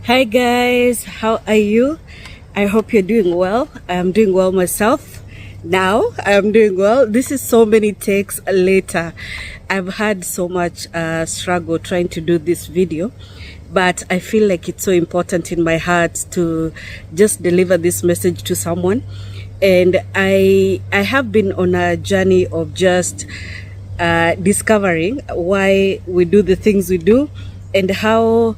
Hi guys, how are you? I hope you're doing well. I'm doing well myself. Now I'm doing well. This is so many takes later. I've had so much struggle trying to do this video, but I feel like it's so important in my heart to just deliver this message to someone. And I have been on a journey of just discovering why we do the things we do, and how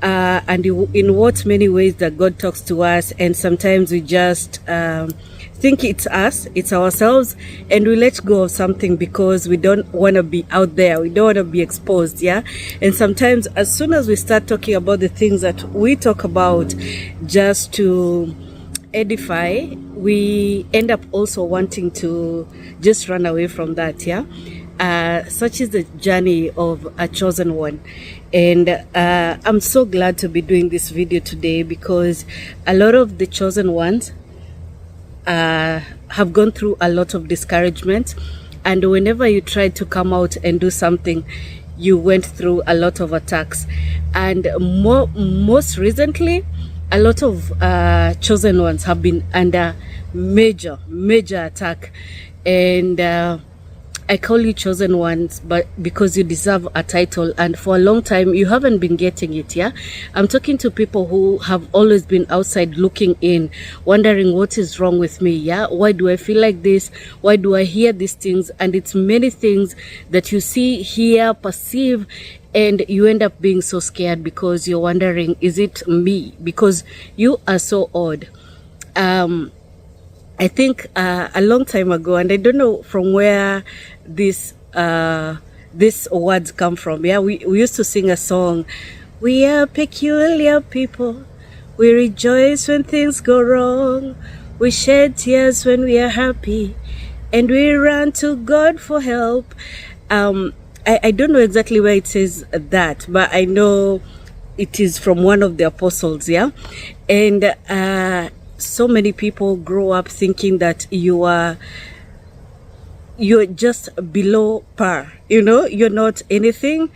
and in what many ways that God talks to us. And sometimes we just think it's us, it's ourselves, and we let go of something because we don't want to be out there, we don't want to be exposed. And sometimes as soon as we start talking about the things that we talk about just to edify, we end up also wanting to just run away from that. Such is the journey of a chosen one. And I'm so glad to be doing this video today, because a lot of the chosen ones have gone through a lot of discouragement, and whenever you tried to come out and do something, you went through a lot of attacks. And most recently, a lot of chosen ones have been under major attack. And I call you chosen ones, but because you deserve a title, and for a long time you haven't been getting it. I'm talking to people who have always been outside looking in, wondering what is wrong with me. Why do I feel like this? Why do I hear these things? And it's many things that you see, hear, perceive, and you end up being so scared because you're wondering, is it me? Because you are so odd. I think a long time ago, and I don't know from where these words come from. We used to sing a song. We are peculiar people. We rejoice when things go wrong. We shed tears when we are happy, and we run to God for help. I don't know exactly where it says that, but I know it is from one of the apostles. And so many people grow up thinking that you're just below par. You're not anything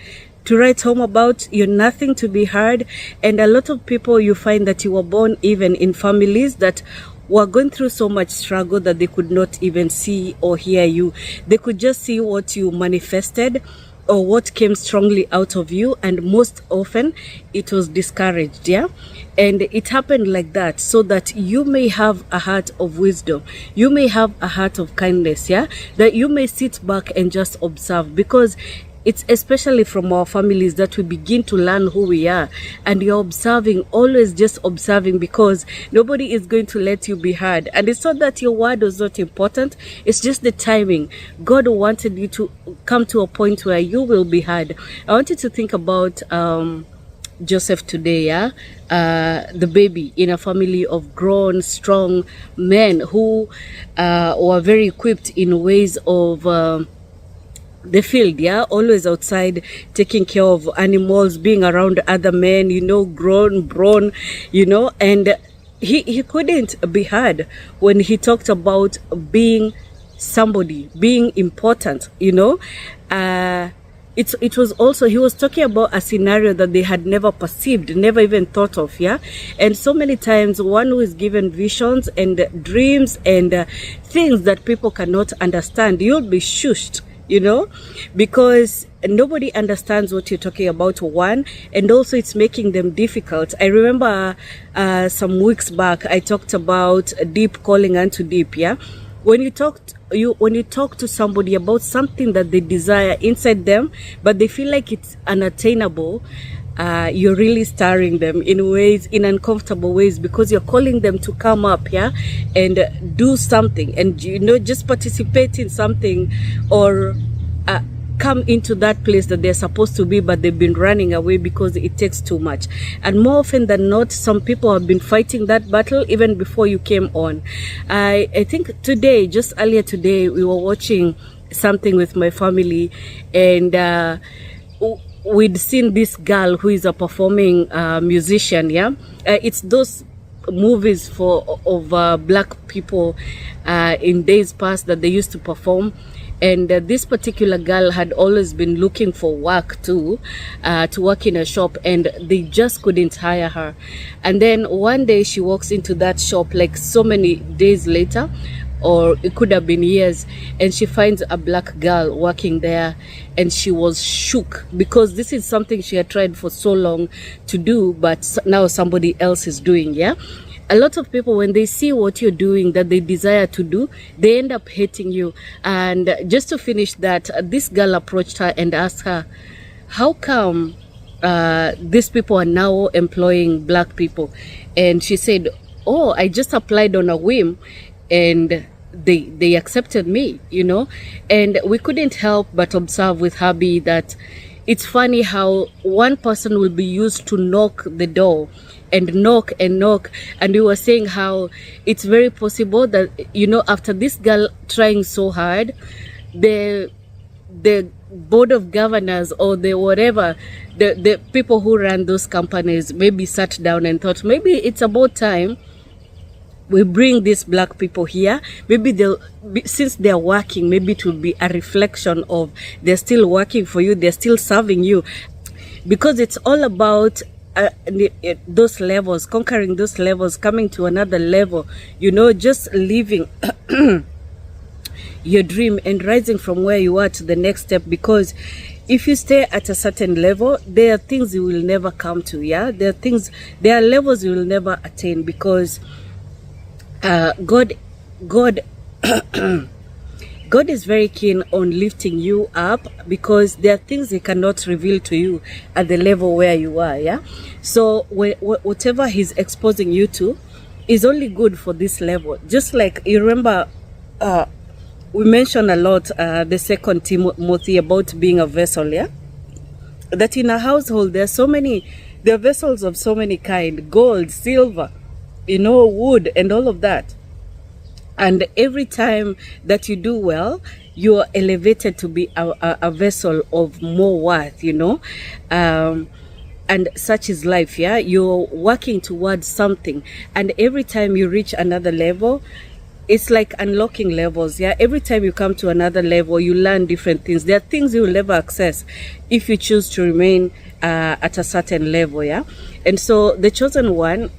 to write home about, you're nothing to be heard. And a lot of people, you find that you were born even in families that were going through so much struggle that they could not even see or hear you. They could just see what you manifested or what came strongly out of you, and most often it was discouraged. And it happened like that so that you may have a heart of wisdom, you may have a heart of kindness, that you may sit back and just observe. Because it's especially from our families that we begin to learn who we are. And you're observing, always just observing, because nobody is going to let you be heard. And it's not that your word was not important, it's just the timing. God wanted you to come to a point where you will be heard. I want you to think about Joseph today, the baby in a family of grown, strong men who were very equipped in ways of the field, always outside taking care of animals, being around other men, grown, and he couldn't be heard when he talked about being somebody, being important. It was also, he was talking about a scenario that they had never perceived, never even thought of. And so many times one who is given visions and dreams and things that people cannot understand, you'll be shushed, because nobody understands what you're talking about, one, and also it's making them difficult. I remember some weeks back I talked about deep calling unto deep. When you talk to somebody about something that they desire inside them, but they feel like it's unattainable, you're really stirring them in ways, in uncomfortable ways, because you're calling them to come up and do something, and just participate in something, or come into that place that they're supposed to be, but they've been running away because it takes too much. And more often than not, some people have been fighting that battle even before you came on. I think today, just earlier today, we were watching something with my family, and we'd seen this girl who is a performing musician. It's those movies of black people in days past that they used to perform. and this particular girl had always been looking for work too, to work in a shop, and they just couldn't hire her. And then one day she walks into that shop, like so many days later, or it could have been years, and she finds a black girl working there, and she was shook because this is something she had tried for so long to do, but now somebody else is doing. Yeah, a lot of people, when they see what you're doing that they desire to do, they end up hating you. And just to finish that, this girl approached her and asked her, how come these people are now employing black people? And she said, oh, I just applied on a whim and they accepted me, you know. And we couldn't help but observe with hubby that it's funny how one person will be used to knock the door and knock and knock. And we were saying how it's very possible that, you know, after this girl trying so hard, the board of governors or the whatever, the people who ran those companies maybe sat down and thought, maybe it's about time we bring these black people here. Maybe they'll be, since they're working, maybe it will be a reflection of they're still working for you, they're still serving you. Because it's all about those levels, conquering those levels, coming to another level, you know, just living your dream and rising from where you are to the next step. Because if you stay at a certain level, there are things you will never come to. Yeah, there are levels you will never attain, because God is very keen on lifting you up, because there are things He cannot reveal to you at the level where you are. Yeah, so whatever He's exposing you to is only good for this level. Just like you remember, we mentioned a lot the 2 Timothy about being a vessel. Yeah, that in a household there are vessels of so many kind: gold, silver, you know, wood, and all of that. And every time that you do well, you are elevated to be a vessel of more worth, you know. And such is life. Yeah, you're working towards something, and every time you reach another level, it's like unlocking levels. Yeah, every time you come to another level, you learn different things. There are things you will never access if you choose to remain at a certain level. Yeah, and so the chosen one,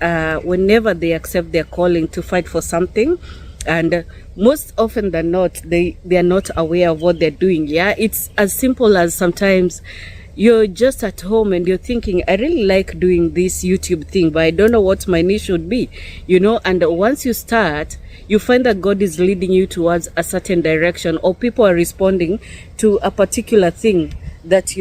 whenever they accept their calling to fight for something, and most often than not, they are not aware of what they're doing. Yeah, it's as simple as sometimes you're just at home and you're thinking, I really like doing this YouTube thing, but I don't know what my niche should be, you know. And once you start, you find that God is leading you towards a certain direction, or people are responding to a particular thing that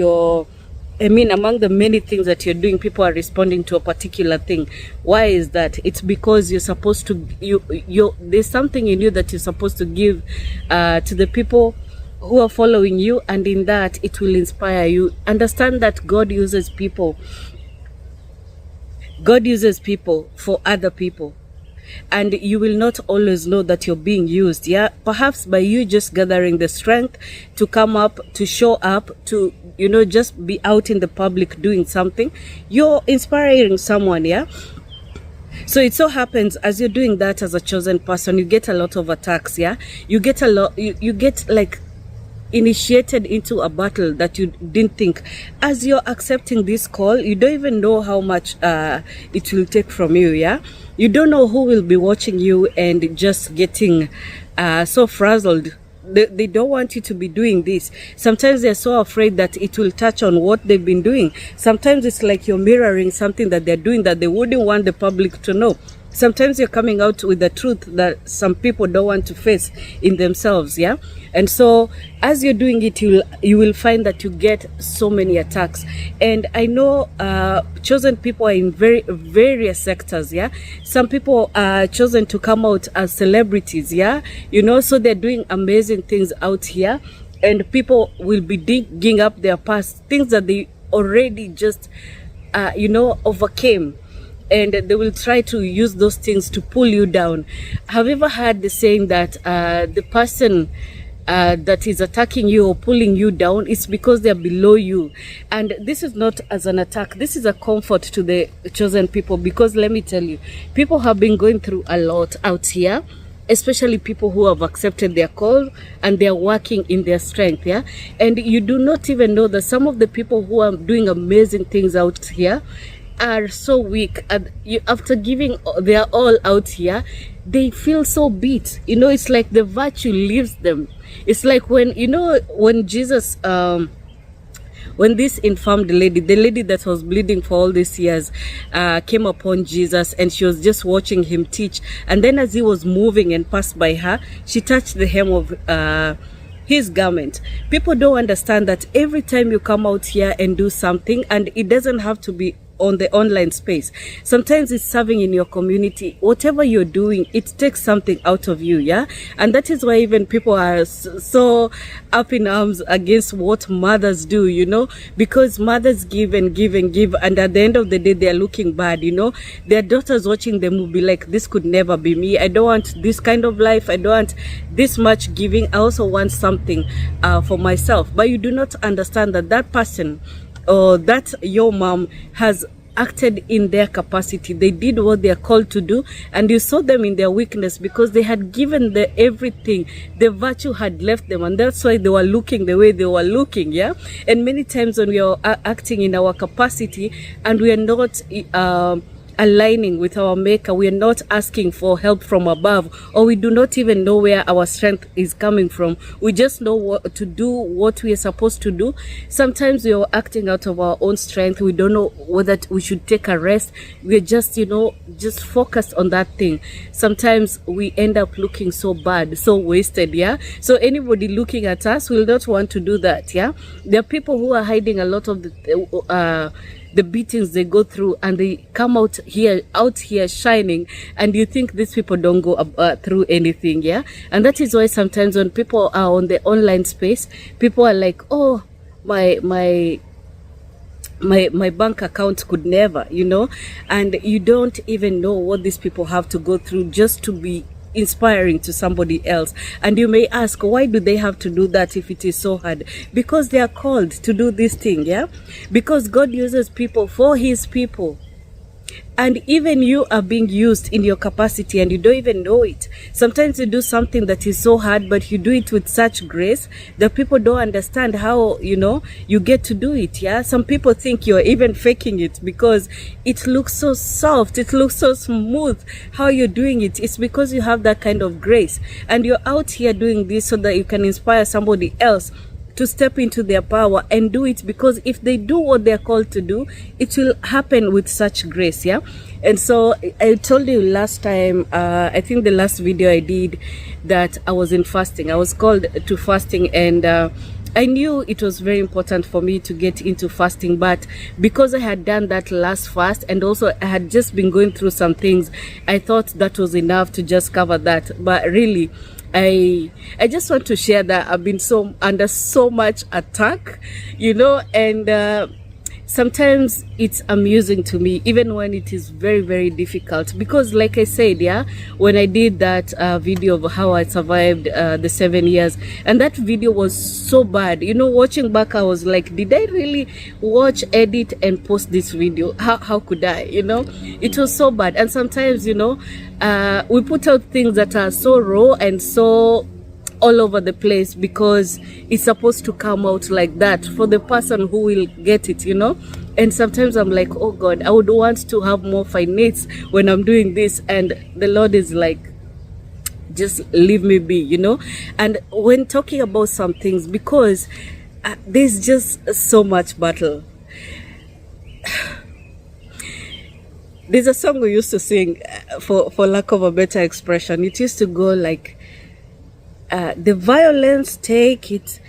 among the many things that you're doing, people are responding to a particular thing. Why is that? It's because you're supposed to, there's something in you that you're supposed to give to the people who are following you, and in that it will inspire you. Understand that God uses people for other people, and you will not always know that you're being used. Yeah, perhaps by you just gathering the strength to come up, to show up, to, you know, just be out in the public doing something, you're inspiring someone. Yeah, so it so happens as you're doing that as a chosen person, you get a lot of attacks. Yeah, you get you get like initiated into a battle that you didn't think. As you're accepting this call, you don't even know how much it will take from you. Yeah, you don't know who will be watching you and just getting so frazzled. They don't want you to be doing this. Sometimes they're so afraid that it will touch on what they've been doing. Sometimes it's like you're mirroring something that they're doing that they wouldn't want the public to know. Sometimes you're coming out with the truth that some people don't want to face in themselves. Yeah, and so as you're doing it, you will find that you get so many attacks. And I know chosen people are in various sectors. Yeah, some people are chosen to come out as celebrities. Yeah, you know, so they're doing amazing things out here, and people will be digging up their past, things that they already just overcame, and they will try to use those things to pull you down. Have you ever heard the saying that the person that is attacking you or pulling you down, it's because they're below you? And this is not as an attack, this is a comfort to the chosen people, because let me tell you, people have been going through a lot out here, especially people who have accepted their call and they're working in their strength. Yeah, and you do not even know that some of the people who are doing amazing things out here are so weak, and after giving their all out here, they feel so beat. You know, it's like the virtue leaves them. It's like when, you know, when Jesus when this infirmed lady, the lady that was bleeding for all these years, came upon Jesus, and she was just watching him teach, and then as he was moving and passed by her, she touched the hem of his garment. People don't understand that every time you come out here and do something, and it doesn't have to be on the online space, sometimes it's serving in your community. Whatever you're doing, it takes something out of you. Yeah, and that is why even people are so up in arms against what mothers do, you know, because mothers give and give and give, and at the end of the day they're looking bad. You know, their daughters watching them will be like, this could never be me. I don't want this kind of life. I don't want this much giving. I also want something for myself. But you do not understand that that person, or that your mom, has acted in their capacity. They did what they are called to do, and you saw them in their weakness because they had given the everything. The virtue had left them, and that's why they were looking the way they were looking. Yeah, and many times when we are acting in our capacity and we are not aligning with our maker, we are not asking for help from above, or we do not even know where our strength is coming from. We just know what to do, what we are supposed to do. Sometimes we are acting out of our own strength. We don't know whether we should take a rest. We're just, you know, just focused on that thing. Sometimes we end up looking so bad, so wasted. Yeah, so anybody looking at us will not want to do that. Yeah, there are people who are hiding a lot of the beatings they go through, and they come out here shining, and you think these people don't go through anything. Yeah, and that is why sometimes when people are on the online space, people are like, oh, my bank account could never, you know, and you don't even know what these people have to go through just to be inspiring to somebody else. And you may ask, why do they have to do that if it is so hard? Because they are called to do this thing. Yeah, because God uses people for his people, and even you are being used in your capacity and you don't even know it. Sometimes you do something that is so hard, but you do it with such grace that people don't understand how, you know, you get to do it. Yeah, some people think you're even faking it because it looks so soft, it looks so smooth how you're doing it. It's because you have that kind of grace, and you're out here doing this so that you can inspire somebody else to step into their power and do it, because if they do what they're called to do, it will happen with such grace. Yeah, and so I told you last time, I think the last video I did, that I was in fasting. I was called to fasting, and I knew it was very important for me to get into fasting, but because I had done that last fast, and also I had just been going through some things, I thought that was enough to just cover that. But really, I just want to share that I've been under so much attack, you know, and sometimes it's amusing to me, even when it is very, very difficult, because like I said, yeah, when I did that video of how I survived the 7 years, and that video was so bad, you know, watching back, I was like, did I really watch, edit and post this video? How could I, you know? It was so bad. And sometimes, you know, we put out things that are so raw and so all over the place because it's supposed to come out like that for the person who will get it, you know. And sometimes I'm like, oh God, I would want to have more finesse when I'm doing this, and the Lord is like, just leave me be, you know. And when talking about some things, because there's just so much battle. There's a song we used to sing, for lack of a better expression. It used to go like, the violence take it,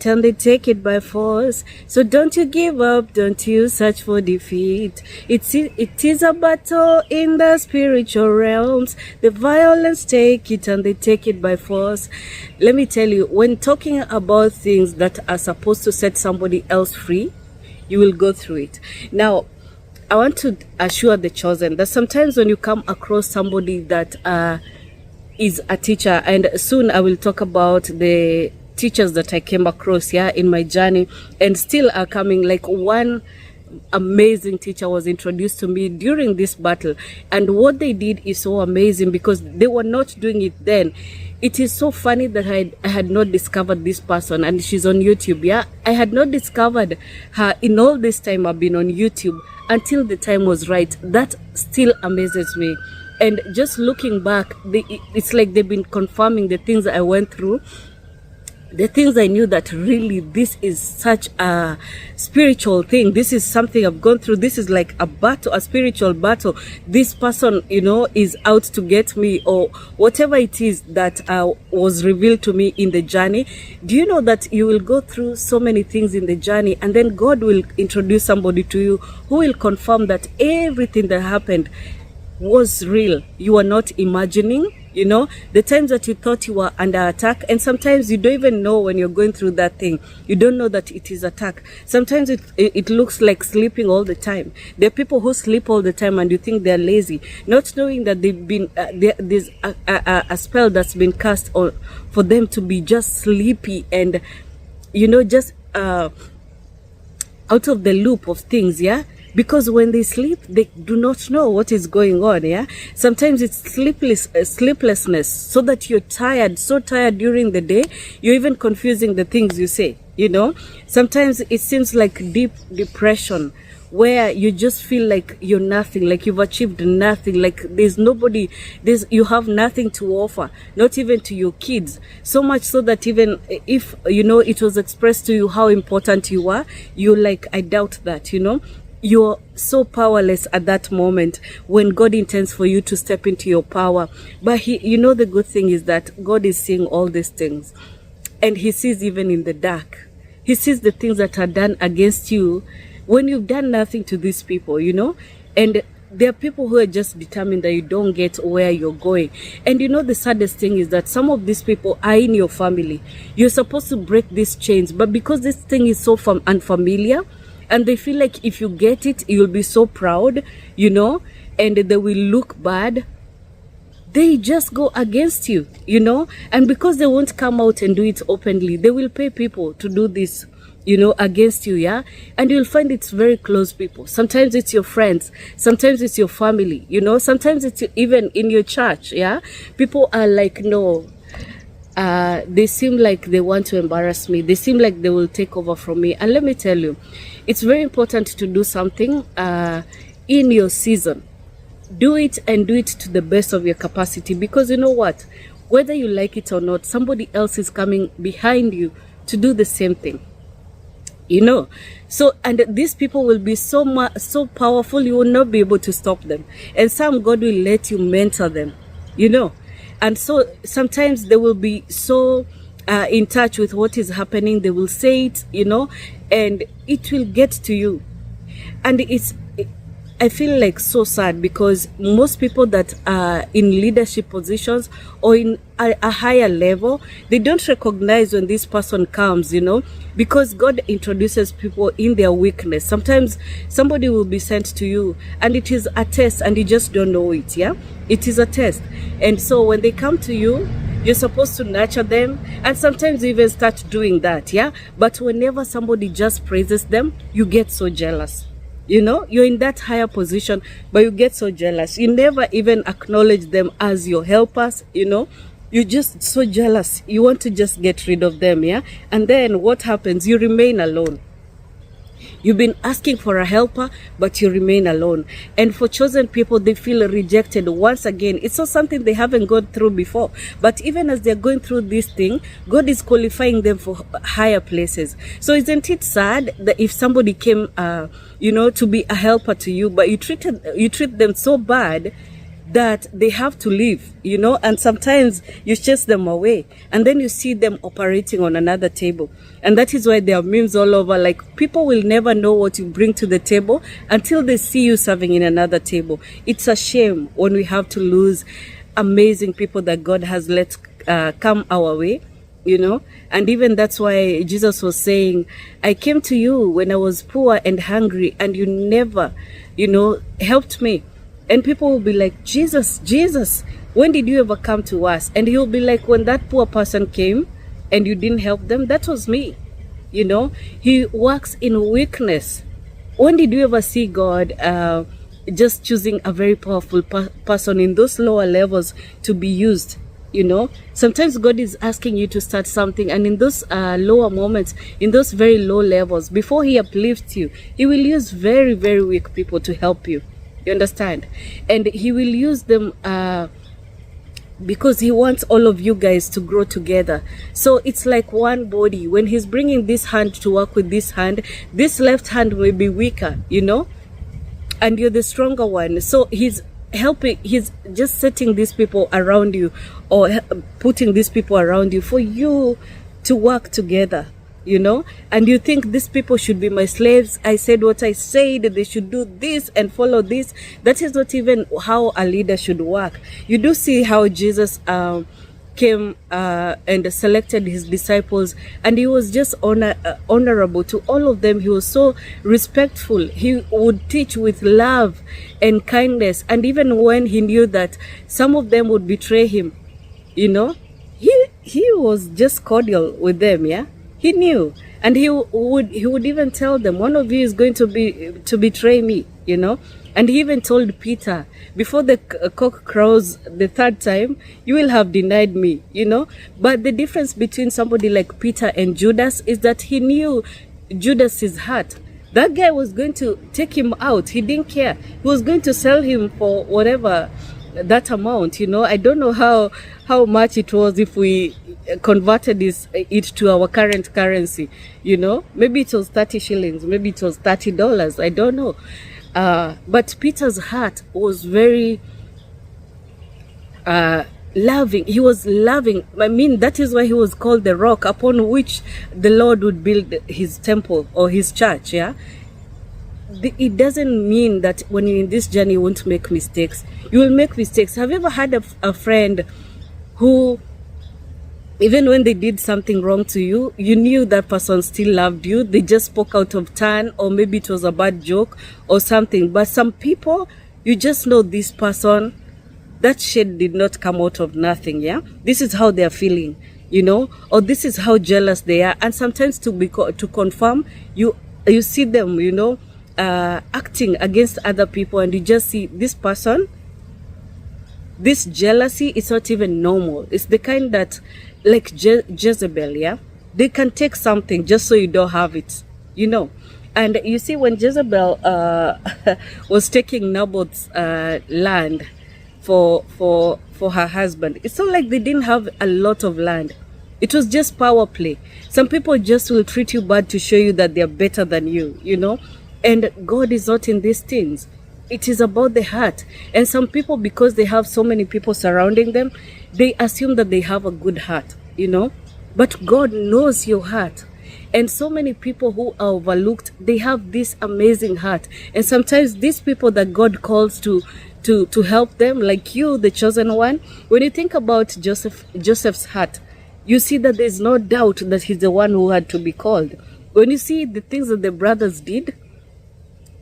and they take it by force. So don't you give up, don't you search for defeat. It is a battle in the spiritual realms. The violence take it, and they take it by force. Let me tell you, when talking about things that are supposed to set somebody else free, you will go through it. Now, I want to assure the chosen that sometimes when you come across somebody that is a teacher, and soon I will talk about the teachers that I came across, yeah, in my journey, and still are coming. Like one amazing teacher was introduced to me during this battle. And what they did is so amazing because they were not doing it then. It is so funny that I had not discovered this person, and she's on YouTube. Yeah, I had not discovered her in all this time I've been on YouTube until the time was right. That still amazes me. And just looking back, it's like they've been confirming the things I went through, the things I knew that really this is such a spiritual thing. This is something I've gone through. This is like a battle, a spiritual battle. This person, you know, is out to get me, or whatever it is that was revealed to me in the journey. Do you know that you will go through so many things in the journey, and then God will introduce somebody to you who will confirm that everything that happened was real. You are not imagining. You know, the times that you thought you were under attack, and sometimes you don't even know when you're going through that thing. You don't know that it is attack. Sometimes it looks like sleeping all the time. There are people who sleep all the time and you think they're lazy, not knowing that they've been there's a spell that's been cast on for them to be just sleepy and, you know, just out of the loop of things. Yeah. Because when they sleep, they do not know what is going on, yeah? Sometimes it's sleeplessness, so that you're tired, so tired during the day, you're even confusing the things you say, you know? Sometimes it seems like deep depression, where you just feel like you're nothing, like you've achieved nothing, like there's nobody, you have nothing to offer, not even to your kids. So much so that even if, you know, it was expressed to you how important you are, you're like, I doubt that, you know? You're so powerless at that moment when God intends for you to step into your power. But you know, the good thing is that God is seeing all these things, and he sees even in the dark. He sees the things that are done against you when you've done nothing to these people, you know. And there are people who are just determined that you don't get where you're going. And you know, the saddest thing is that some of these people are in your family. You're supposed to break these chains, but because this thing is so unfamiliar, and they feel like if you get it, you'll be so proud, you know, and they will look bad, they just go against you, you know. And because they won't come out and do it openly, they will pay people to do this, you know, against you, yeah. And you'll find it's very close people. Sometimes it's your friends, sometimes it's your family, you know, sometimes it's even in your church, yeah. People are like, no, they seem like they want to embarrass me. They seem like they will take over from me. And let me tell you, it's very important to do something in your season. Do it, and do it to the best of your capacity, because you know what? Whether you like it or not, somebody else is coming behind you to do the same thing. You know, so, and these people will be so powerful, you will not be able to stop them. And some, God will let you mentor them, you know. And so sometimes they will be so in touch with what is happening. They will say it, you know, and it will get to you. And I feel like so sad, because most people that are in leadership positions or in a higher level, they don't recognize when this person comes, you know, because God introduces people in their weakness. Sometimes somebody will be sent to you and it is a test and you just don't know it, yeah? It is a test. And so when they come to you, you're supposed to nurture them, and sometimes you even start doing that, yeah? But whenever somebody just praises them, you get so jealous. You know, you're in that higher position, but you get so jealous. You never even acknowledge them as your helpers, you know. You're just so jealous. You want to just get rid of them, yeah? And then what happens? You remain alone. You've been asking for a helper, but you remain alone. And for chosen people, they feel rejected once again. It's not something they haven't gone through before. But even as they're going through this thing, God is qualifying them for higher places. So isn't it sad that if somebody came, you know, to be a helper to you, but you treat them so bad that they have to leave, you know, and sometimes you chase them away, and then you see them operating on another table. And that is why there are memes all over, like, people will never know what you bring to the table until they see you serving in another table. It's a shame when we have to lose amazing people that God has let come our way, you know. And even that's why Jesus was saying, I came to you when I was poor and hungry, and you never, you know, helped me. And people will be like, Jesus, when did you ever come to us? And he'll be like, when that poor person came and you didn't help them, that was me. You know, he works in weakness. When did you ever see God just choosing a very powerful person in those lower levels to be used? You know, sometimes God is asking you to start something, and in those lower moments, in those very low levels, before he uplifts you, he will use very, very weak people to help you. You understand? And he will use them because he wants all of you guys to grow together. So it's like one body. When he's bringing this hand to work with this hand, this left hand may be weaker, you know, and you're the stronger one. So he's helping, he's just setting these people around you, or putting these people around you for you to work together, you know. And you think these people should be my slaves. I said what I said, they should do this and follow this. That is not even how a leader should work. You do see how Jesus came and selected his disciples, and he was just honorable to all of them. He was so respectful. He would teach with love and kindness, and even when he knew that some of them would betray him, you know, he was just cordial with them. Yeah, he knew, and he would even tell them, one of you is going to betray me, you know. And he even told Peter, before the cock crows the third time, you will have denied me, you know. But the difference between somebody like Peter and Judas is that he knew Judas's heart. That guy was going to take him out. He didn't care. He was going to sell him for whatever that amount, you know. I don't know how much it was if we converted it to our current currency, you know. Maybe it was 30 shillings, maybe it was $30, I don't know. But Peter's heart was very loving. He was loving. I mean, that is why he was called the rock upon which the Lord would build his temple or his church. Yeah. It doesn't mean that when you're in this journey you won't make mistakes. You will make mistakes. Have you ever had a friend who, even when they did something wrong to you, you knew that person still loved you? They just spoke out of turn, or maybe it was a bad joke or something. But some people, you just know this person, that shade did not come out of nothing. Yeah, this is how they are feeling, you know, or this is how jealous they are. And sometimes to confirm, you see them, you know, acting against other people, and you just see this person. This jealousy is not even normal. It's the kind that, like Jezebel, yeah, they can take something just so you don't have it, you know. And you see, when Jezebel was taking Naboth's land for her husband, it's not like they didn't have a lot of land. It was just power play. Some people just will treat you bad to show you that they're better than you, you know. And God is not in these things. It is about the heart. And some people, because they have so many people surrounding them, they assume that they have a good heart, you know. But God knows your heart. And so many people who are overlooked, they have this amazing heart. And sometimes these people that God calls to help them, like you, the chosen one, when you think about Joseph's heart, you see that there's no doubt that he's the one who had to be called. When you see the things that the brothers did,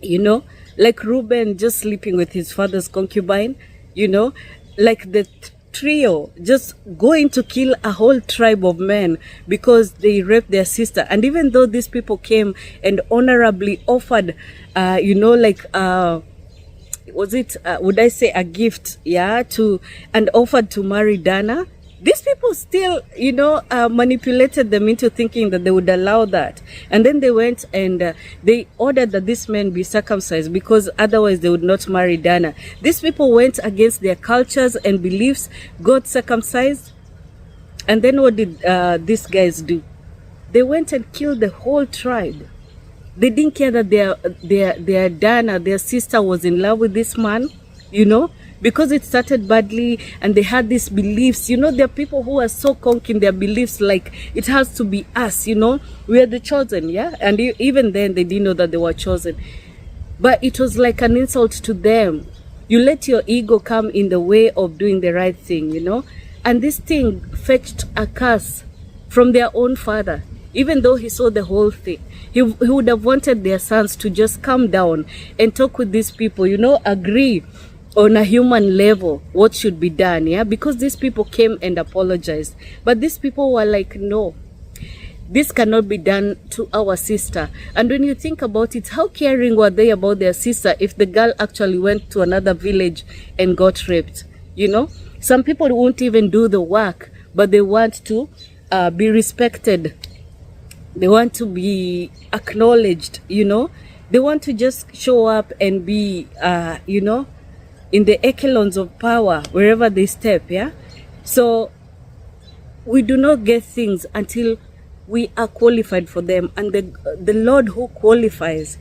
you know, like Reuben just sleeping with his father's concubine, you know, like the trio just going to kill a whole tribe of men because they raped their sister. And even though these people came and honorably offered, you know, like, was it, would I say a gift, yeah, and offered to marry Dana, these people still, you know, manipulated them into thinking that they would allow that. And then they went and they ordered that this man be circumcised because otherwise they would not marry Dana. These people went against their cultures and beliefs, got circumcised. And then what did these guys do? They went and killed the whole tribe. They didn't care that their Dana, their sister, was in love with this man, you know, because it started badly and they had these beliefs. You know, there are people who are so conk in their beliefs, like it has to be us, you know, we are the chosen, yeah. And even then they didn't know that they were chosen. But it was like an insult to them. You let your ego come in the way of doing the right thing, you know. And this thing fetched a curse from their own father. Even though he saw the whole thing, he would have wanted their sons to just come down and talk with these people, you know, agree on a human level what should be done, yeah, because these people came and apologized. But these people were like, no, this cannot be done to our sister. And when you think about it, how caring were they about their sister if the girl actually went to another village and got raped? You know, some people won't even do the work, but they want to be respected. They want to be acknowledged, you know. They want to just show up and be, you know, in the echelons of power wherever they step, yeah? So we do not get things until we are qualified for them. And the Lord who qualifies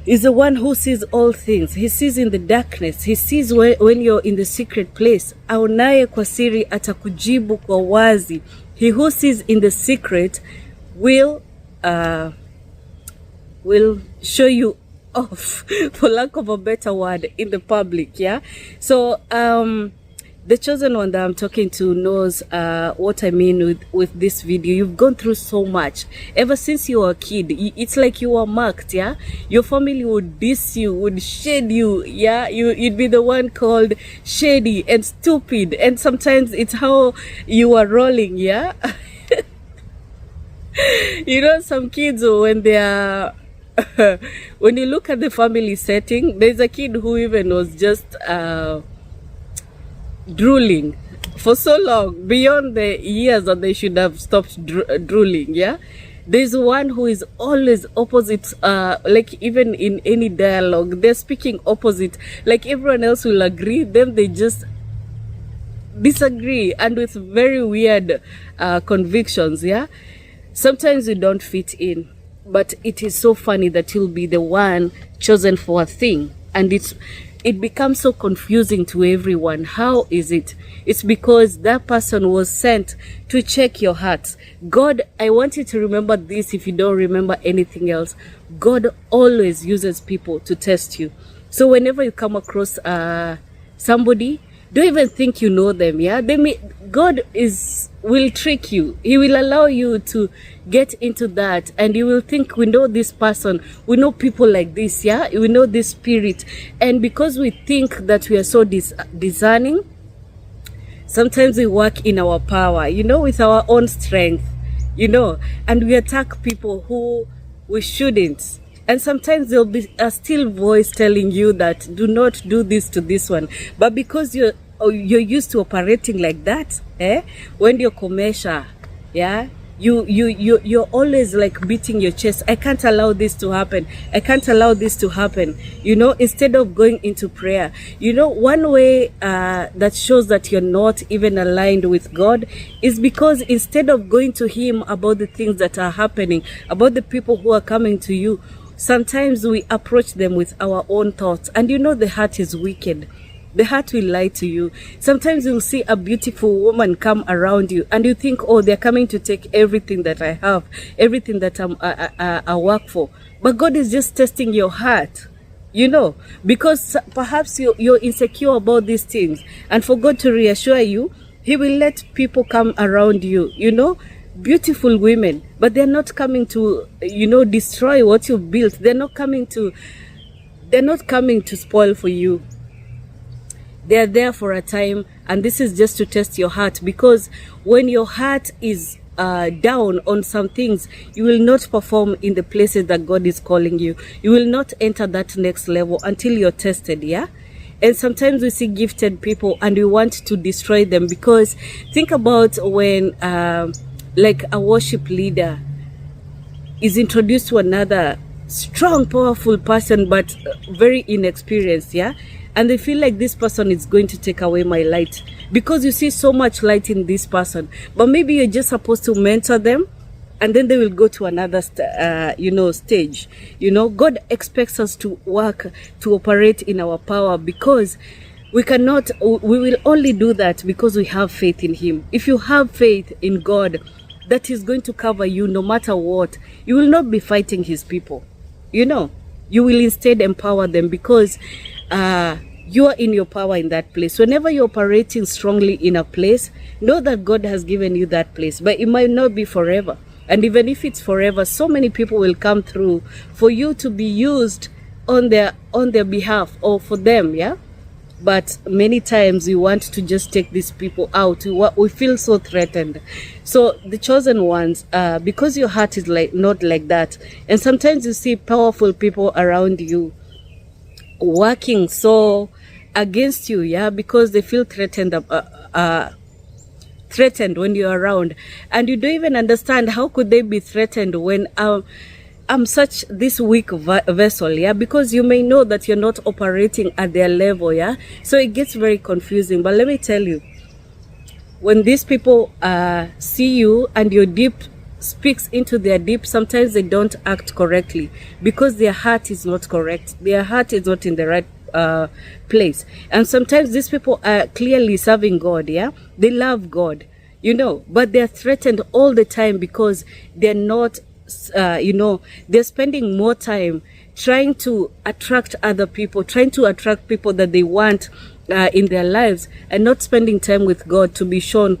is the one who sees all things. He sees in the darkness. He sees when you're in the secret place. Aonaye kwa siri atakujibu kwa wazi. He who sees in the secret will show you off, for lack of a better word, in the public, yeah? So the chosen one that I'm talking to knows what I mean with this video. You've gone through so much ever since you were a kid. It's like you were marked, yeah? Your family would diss you, would shade you, yeah? You'd be the one called shady and stupid, and sometimes it's how you are rolling, yeah? You know, some kids, when they are when you look at the family setting, there's a kid who even was just drooling for so long, beyond the years that they should have stopped drooling, yeah? There's one who is always opposite, like even in any dialogue, they're speaking opposite. Like everyone else will agree, then they just disagree, and with very weird convictions, yeah? Sometimes we don't fit in, but it is so funny that you'll be the one chosen for a thing, and it becomes so confusing to everyone. How is it? It's because that person was sent to check your heart. God, I want you to remember this if you don't remember anything else. God always uses people to test you. So whenever you come across somebody, don't even think you know them, yeah? God will trick you. He will allow you to get into that, and you will think, we know this person, we know people like this, yeah? We know this spirit. And because we think that we are so discerning, sometimes we work in our power, you know, with our own strength, you know, and we attack people who we shouldn't. And sometimes there'll be a still voice telling you that do not do this to this one. But because you're used to operating like that, when you're commercial, yeah, you're always like beating your chest. I can't allow this to happen. I can't allow this to happen. You know, instead of going into prayer, you know, one way that shows that you're not even aligned with God is because instead of going to Him about the things that are happening, about the people who are coming to you, sometimes we approach them with our own thoughts. And you know, the heart is wicked. The heart will lie to you. Sometimes you'll see a beautiful woman come around you and you think, oh, they're coming to take everything that I have, everything that I work for. But God is just testing your heart, you know, because perhaps you're insecure about these things. And for God to reassure you, He will let people come around you, you know, beautiful women, but they're not coming to, you know, destroy what you've built. They're not coming to spoil for you. They're there for a time, and this is just to test your heart, because when your heart is down on some things, you will not perform in the places that God is calling you. You will not enter that next level until you're tested, yeah? And sometimes we see gifted people and we want to destroy them, because think about when like a worship leader is introduced to another strong, powerful person, but very inexperienced, yeah? And they feel like this person is going to take away my light, because you see so much light in this person. But maybe you're just supposed to mentor them, and then they will go to another you know, stage. You know, God expects us to work, to operate in our power, because we will only do that because we have faith in Him. If you have faith in God, that is going to cover you no matter what, you will not be fighting His people. You know, you will instead empower them, because you are in your power in that place. Whenever you're operating strongly in a place, know that God has given you that place, but it might not be forever. And even if it's forever, so many people will come through for you to be used on their behalf, or for them, yeah? but many times we want to just take these people out. We feel so threatened. So the chosen ones, because your heart is like not like that, and sometimes you see powerful people around you working so against you, yeah, because they feel threatened, threatened when you're around, and you don't even understand how could they be threatened when I'm such this weak vessel, yeah, because you may know that you're not operating at their level, yeah, so it gets very confusing. But let me tell you, when these people see you and your deep speaks into their deep, sometimes they don't act correctly because their heart is not correct. Their heart is not in the right place. And sometimes these people are clearly serving God, yeah, they love God, you know, but they're threatened all the time because they're not you know, they're spending more time trying to attract other people, trying to attract people that they want in their lives, and not spending time with God to be shown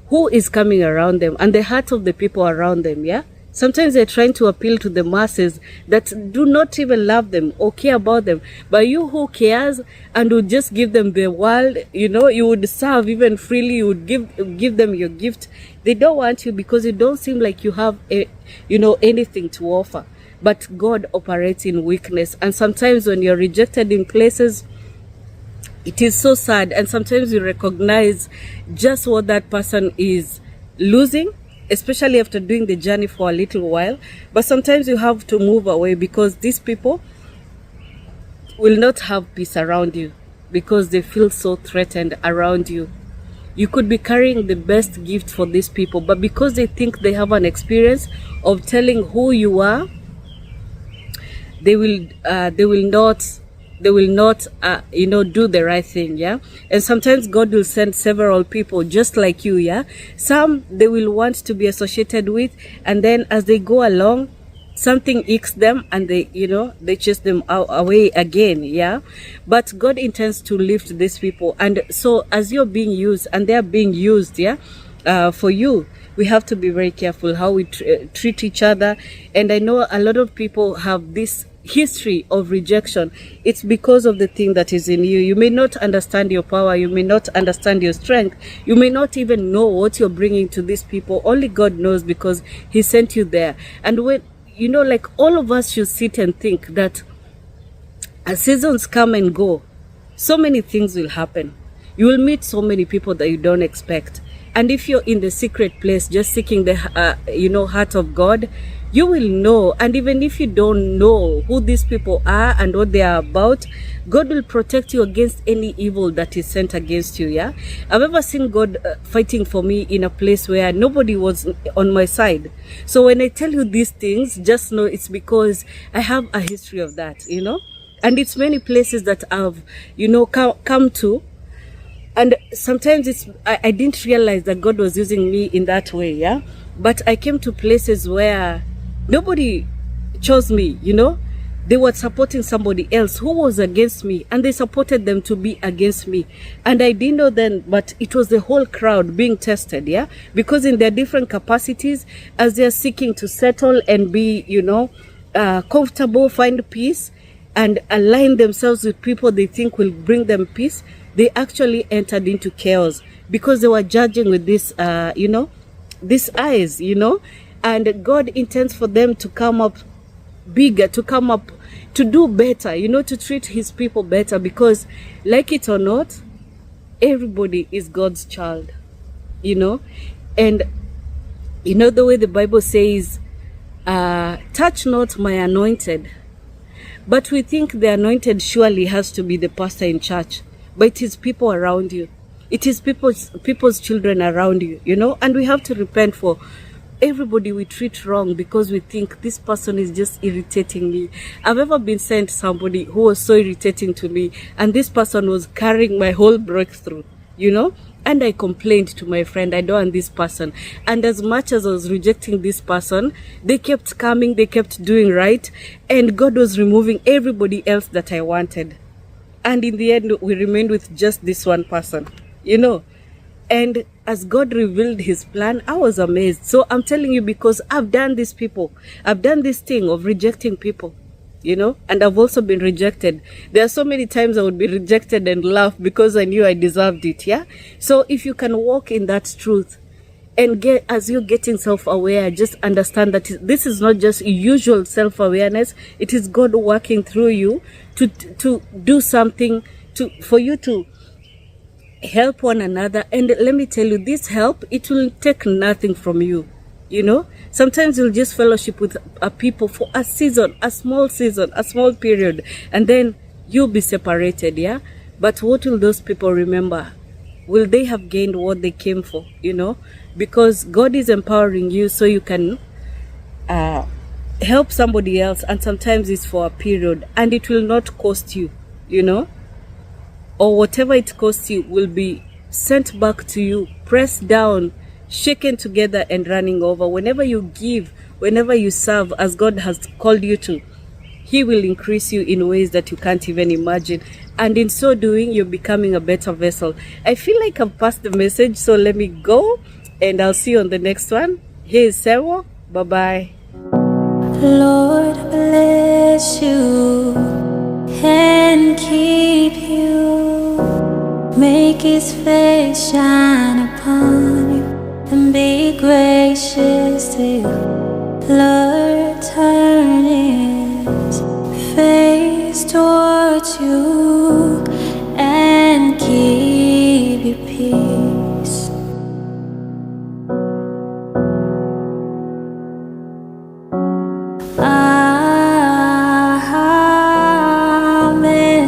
who is coming around them and the heart of the people around them, yeah. Sometimes they're trying to appeal to the masses that do not even love them or care about them. But you who cares and would just give them the world, you know, you would serve even freely, you would give them your gift. They don't want you because you don't seem like you have, you know, anything to offer. But God operates in weakness. And sometimes when you're rejected in places, it is so sad. And sometimes you recognize just what that person is losing, especially after doing the journey for a little while. But sometimes you have to move away because these people will not have peace around you because they feel so threatened around you. You could be carrying the best gift for these people, but because they think they have an experience of telling who you are, they will not you know, do the right thing, yeah. And sometimes God will send several people just like you, yeah. Some they will want to be associated with, and then as they go along, something icks them and they, you know, they chase them away again, yeah. But God intends to lift these people, and so as you're being used and they're being used, yeah, for you, we have to be very careful how we treat each other. And I know a lot of people have this history of rejection. It's because of the thing that is in you. You may not understand your power, you may not understand your strength, you may not even know what you're bringing to these people. Only God knows, because He sent you there. And when, you know, like, all of us should sit and think that as seasons come and go, so many things will happen. You will meet so many people that you don't expect. And if you're in the secret place just seeking the you know, heart of God, you will know. And even if you don't know who these people are and what they are about, God will protect you against any evil that is sent against you, yeah. I've ever seen God fighting for me in a place where nobody was on my side. So when I tell you these things, just know it's because I have a history of that, you know. And it's many places that I've, you know, come to. And sometimes I didn't realize that God was using me in that way, yeah. But I came to places where nobody chose me, you know. They were supporting somebody else who was against me, and they supported them to be against me. And I didn't know then, but it was the whole crowd being tested, yeah. Because in their different capacities, as they're seeking to settle and be, you know, comfortable, find peace, and align themselves with people they think will bring them peace, they actually entered into chaos because they were judging with this, you know, these eyes, you know. And God intends for them to come up bigger, to come up, to do better, you know, to treat His people better, because like it or not, everybody is God's child, you know. And you know the way the Bible says, touch not my anointed. But we think the anointed surely has to be the pastor in church. But it is people around you. It is people's children around you, you know. And we have to repent for everybody we treat wrong because we think this person is just irritating me. I've ever been sent somebody who was so irritating to me, and this person was carrying my whole breakthrough, you know. And I complained to my friend, I don't want this person. And as much as I was rejecting this person, they kept coming, they kept doing right. And God was removing everybody else that I wanted. And in the end, we remained with just this one person, you know. And as God revealed His plan, I was amazed. So I'm telling you, because I've done this thing of rejecting people. you know, and I've also been rejected. There are so many times I would be rejected and laugh because I knew I deserved it. Yeah. So if you can walk in that truth and get, as you're getting self-aware, just understand that this is not just usual self-awareness. It is God working through you to do something for you to help one another. And let me tell you, this help, it will take nothing from you. You know, sometimes you'll just fellowship with people for a season, a small period, and then you'll be separated. Yeah. But what will those people remember? Will they have gained what they came for? You know, because God is empowering you so you can help somebody else, and sometimes it's for a period, and it will not cost you, you know, or whatever it costs you will be sent back to you, pressed down, shaken together, and running over. Whenever you give, whenever you serve as God has called you to, He will increase you in ways that you can't even imagine. And in so doing, you're becoming a better vessel. I feel like I've passed the message, so let me go, and I'll see you on the next one. Here's Sewo. Bye-bye. Lord bless you and keep you. Make His face shine upon you and be gracious to you. Lord, turn His face towards you and give you peace. Amen.